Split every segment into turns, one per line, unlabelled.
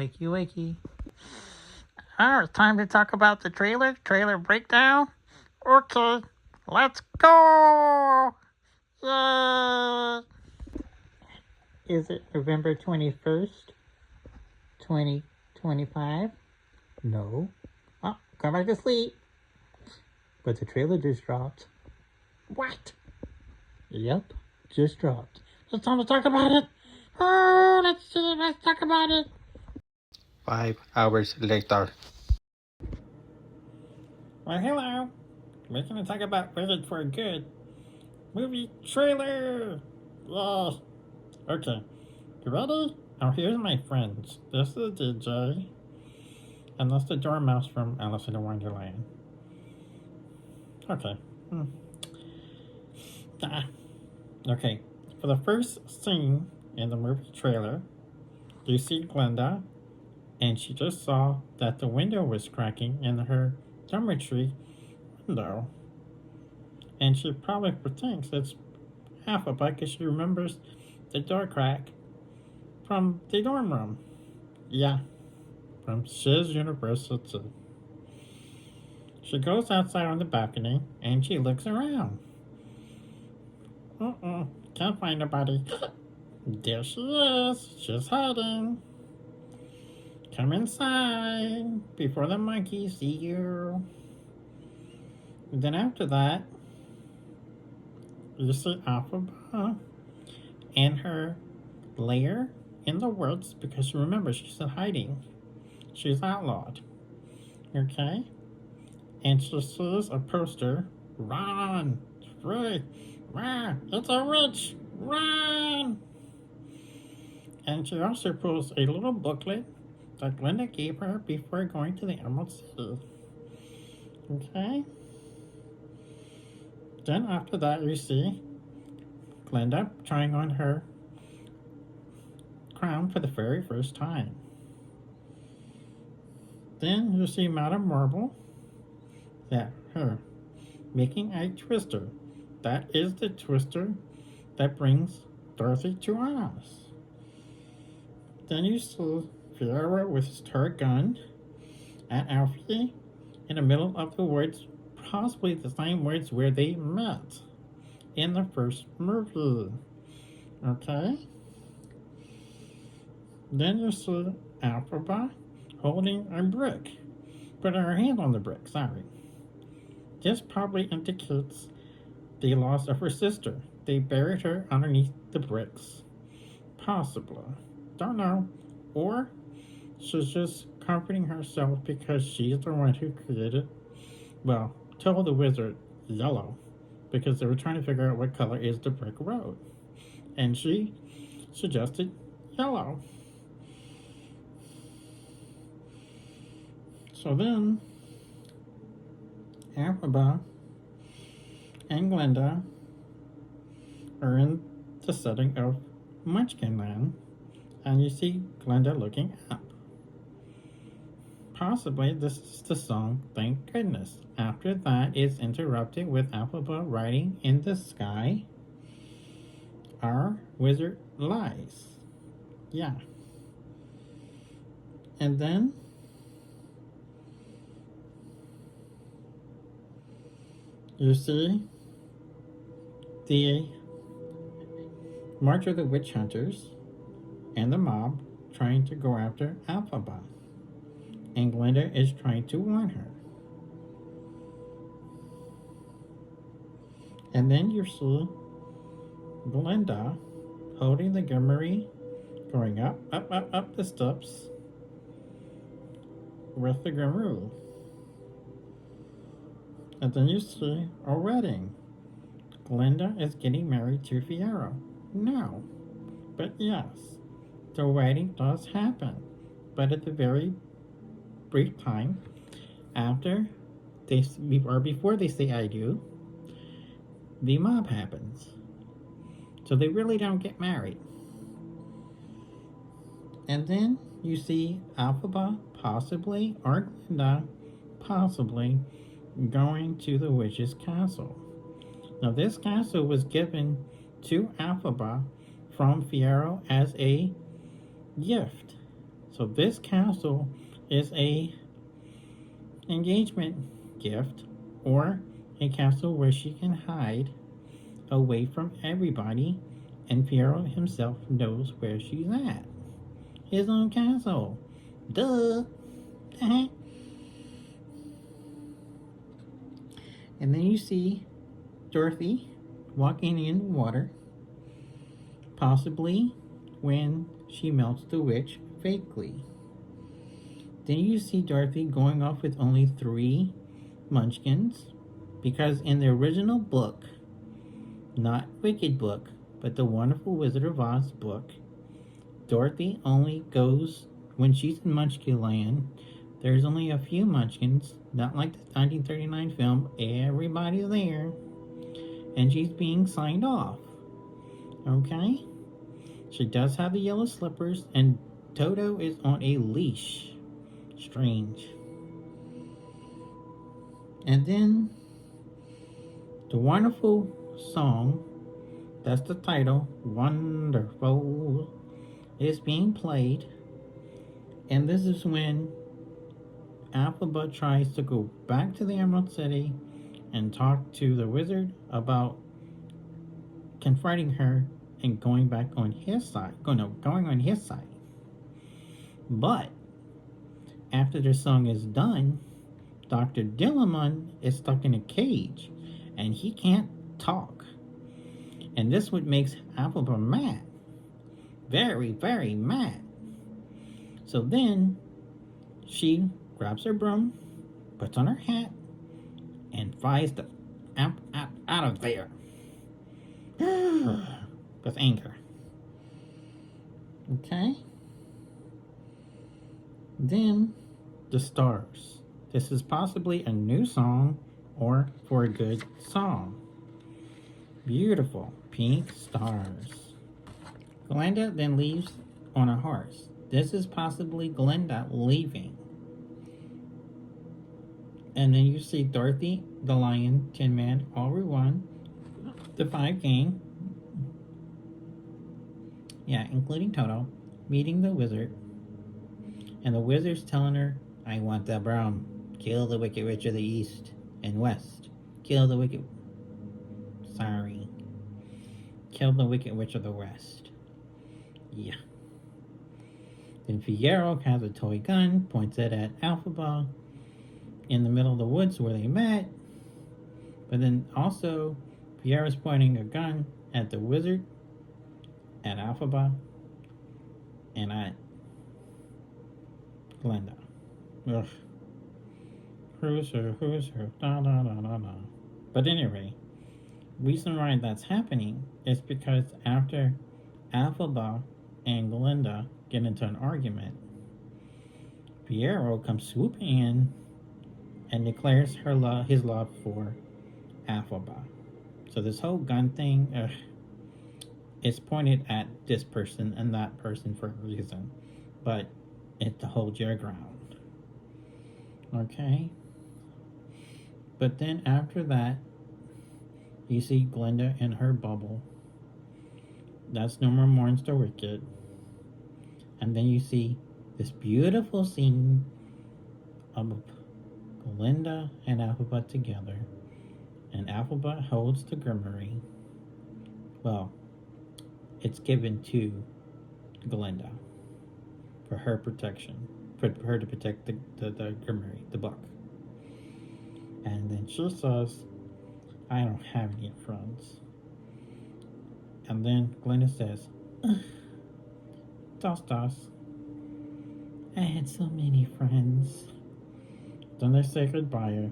Wakey, wakey. It's time to talk about the trailer breakdown. Okay, let's go! Yay! Is it November 21st, 2025? No. Oh, go back to sleep. But the trailer just dropped. What? Yep, just dropped. It's time to talk about it. Oh, let's talk about it.
5 hours later.
Well, hello. We're going to talk about Wizard for Good movie trailer. Yeah. Okay. You ready? Oh, here's my friends. This is DJ. And that's the Dormouse from Alice in Wonderland. Okay. Okay. For the first scene in the movie trailer, you see Glenda, and she just saw that the window was cracking in her dormitory window. And she probably thinks it's Alphabet because she remembers the door crack from the dorm room. Yeah, from Shiz University. She goes outside on the balcony and she looks around. Can't find nobody. There she is. She's hiding. Come inside before the monkeys see you. And then after that, you see Alphaba in her lair in the woods because remember she's hiding. She's outlawed. Okay? And she sees a poster. Run! Free! Run! It's a witch! Run! And she also pulls a little booklet that Glenda gave her before going to the Emerald City. Okay? Then after that you see Glenda trying on her crown for the very first time. Then you see Madame Marble, her, making a twister. That is the twister that brings Dorothy to Oz. Then you see Fiora with his turret gun and Alfie in the middle of the woods, possibly the same woods where they met in the first movie. Okay? Then you see Alphaba holding a brick, putting her hand on the brick, sorry. This probably indicates the loss of her sister. They buried her underneath the bricks. Possibly. Don't know. Or she's just comforting herself because she's the one who told the wizard yellow because they were trying to figure out what color is the brick road. And she suggested yellow. So then, Alphaba and Glenda are in the setting of Munchkin Land, and you see Glenda looking up. Possibly this is the song Thank Goodness. After that is interrupted with Alphaba writing in the sky, Our wizard lies. Yeah. And then you see the March of the Witch Hunters and the mob trying to go after Alphaba. And Glenda is trying to warn her. And then you see Glenda holding the gummery, going up the steps with the gummery. And then you see a wedding. Glenda is getting married to Fiora. No. But yes, the wedding does happen. But at the very brief time after before they say I do, the mob happens. So they really don't get married. And then you see Alphaba possibly, or Glenda possibly, going to the witch's castle. Now this castle was given to Alphaba from Fiora as a gift. So this castle is a engagement gift or a castle where she can hide away from everybody and Piero himself knows where she's at. His own castle. Duh. And then you see Dorothy walking in the water, possibly when she melts the witch fakely. Then you see Dorothy going off with only 3 munchkins, because in the original book, not Wicked book, but the Wonderful Wizard of Oz book, Dorothy only goes when she's in Munchkin Land. There's only a few munchkins, not like the 1939 film, everybody's there, and she's being signed off. Okay? She does have the yellow slippers, and Toto is on a leash. Strange. And then the wonderful song, that's the title, Wonderful, is being played. And this is when Alphaba tries to go back to the Emerald City and talk to the wizard about confronting her and going back on his side. Going on his side. But after the song is done, Dr. Dillamon is stuck in a cage and he can't talk. And this would make Alphaba mad. Very, very mad. So then she grabs her broom, puts on her hat, and flies the out of there. With anger. Okay? Then the stars. This is possibly a new song or for a good song. Beautiful pink stars. Glenda then leaves on a horse. This is possibly Glenda leaving. And then you see Dorothy, the Lion, Tin Man, All One, the 5 gang, including Toto, meeting the wizard. And the wizard's telling her, I want the broom. Kill the Wicked Witch of the East and West. Kill the Wicked Witch of the West. Yeah. Then Figaro has a toy gun, points it at Alphaba in the middle of the woods where they met. But then also, Figaro's pointing a gun at the wizard, at Alphaba, and at Glenda. Ugh. Who's her? Da da da da da. But anyway, reason why that's happening is because after Alphaba and Glenda get into an argument, Piero comes swooping in and declares his love for Alphaba. So this whole gun thing is pointed at this person and that person for a reason, but it's to hold your ground. Okay? But then after that, you see Glenda in her bubble. That's No More Mourns the Wicked. And then you see this beautiful scene of Glenda and Alphaba together. And Alphaba holds the grimoire. Well, it's given to Glenda for her protection. For her to protect the grimoire, the book. And then she says, I don't have any friends. And then Glenda says, Dos. I had so many friends. Then they say goodbye.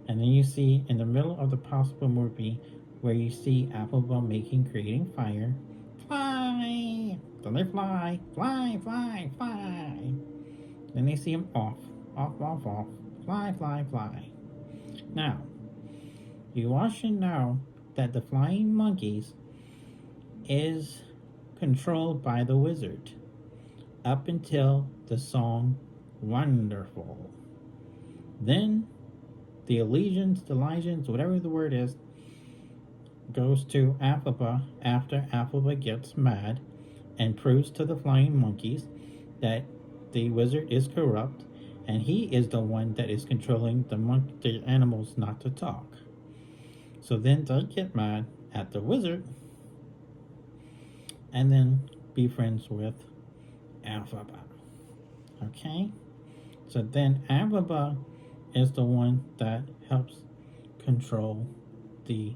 And then you see in the middle of the possible movie where you see Alphaba creating fire. Fly! Then they fly. Fly. Then they see him off. Fly. Now, you all should know that the flying monkeys is controlled by the wizard up until the song Wonderful. Then the allegiance, whatever the word is, goes to Alphaba after Alphaba gets mad and proves to the flying monkeys that the wizard is corrupt, and he is the one that is controlling the animals not to talk. So then they get mad at the wizard, and then be friends with Alphaba. Okay? So then Alphaba is the one that helps control the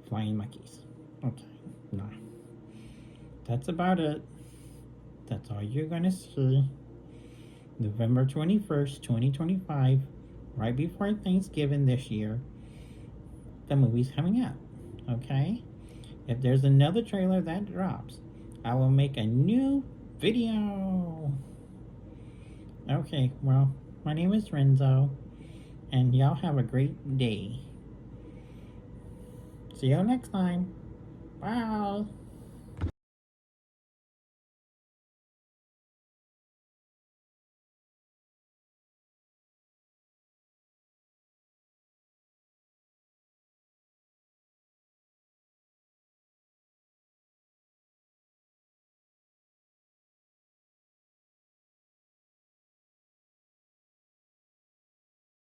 flying monkeys. Okay, no. That's about it. That's all you're gonna see. November 21st, 2025, right before Thanksgiving this year, the movie's coming out. Okay? If there's another trailer that drops, I will make a new video. Okay, well, my name is Renzo, and y'all have a great day. See you next time. Bye.